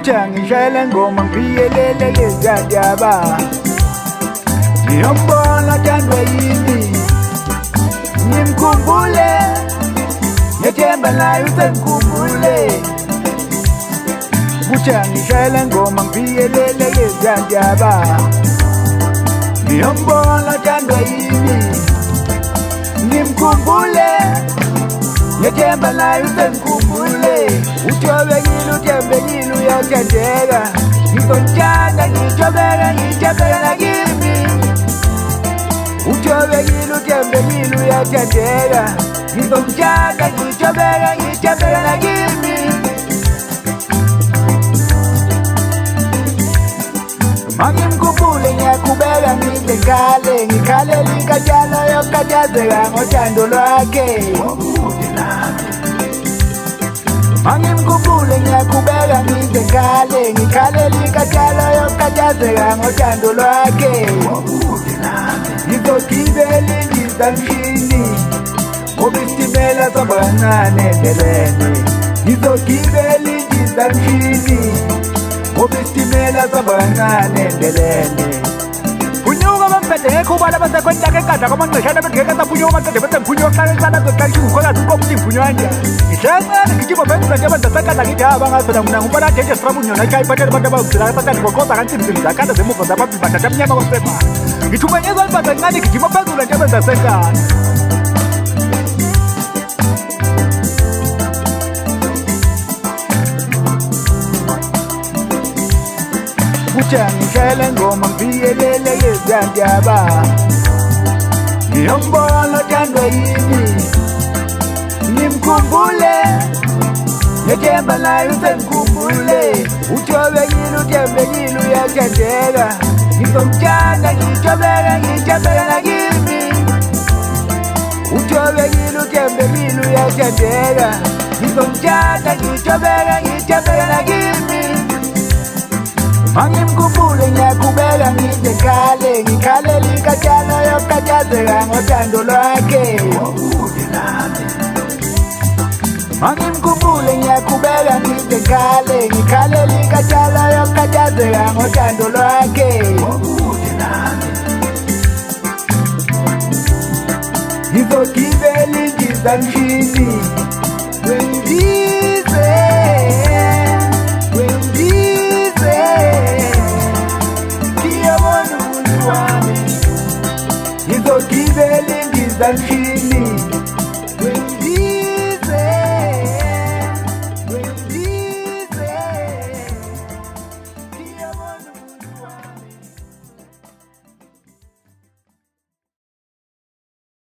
Kucha ngishayela ngoma ngiyelele lezadaba Ngiyombona thandwa yini Ngimkhumbule Ngethemba naye usengikhumbule Kucha ngishayela ngoma ngiyelele lezadaba Ngiyombona thandwa yini Ngimkhumbule Ngethemba naye usengikhumbule Uthobekile uyathandeka Ngizomthanda ngithobeka nakimi Uthobekile uyathandeka Ngizomthanda ngithobeka nakimi Mangimkhumbule ngiyaqhubeka ngize ngale Ngikhalela inkatshana yokukhathazeka ngothando lwakhe Mangimkhumbule ngiyaqhubeka ngize ngale Ngikhalela inkatshana yokukhathazeka ngothando lwakhe Ngizogibela indizamshini Ngoba isitimela sabancane endleleni Ngizogibela indizamshini Ngoba isitimela sabancane endleleni Punyuka bambede ngekhuba labasekwentaka enkandla kwamanqeshana bengeke saphunyuka maqede bese mphunyuka kuhlala hlala zokuhlalisha ukholazi ukokuthi imphunywa Ngihlangane ngijima benza nje benza sekandla ngithi abangazela mina ngubona nje siramunyona ekhaya iphathele abantu abazila sakandla ngoqoza kansimbi zakanda zemuva zababili bathatha amnyama kwasema Ngithumenyezwa libaza ncane gijima phezulu nje benza sekandla Kucha ngishayela ngoma ngiyelele lezadaba Ngiyombona thandwa yini Ngimkhumbule Ngethemba naye usengikhumbule Uthobekile uyathandeka Ngizomthanda ngithobeka nakimi Uthobekile uyathandeka Ngizomthanda ngithobeka nakimi Mangimkhumbule ngiyaqhubeka ngize ngale Ngikhalela inkatshana yokukhathazeka ngothando lwakhe Mangimkhumbule ngiyaqhubeka ngize ngale Ngikhalela inkatshana yokukhathazeka ngothando lwakhe Ngizogibela indizamshini Ngizogibela indizamshini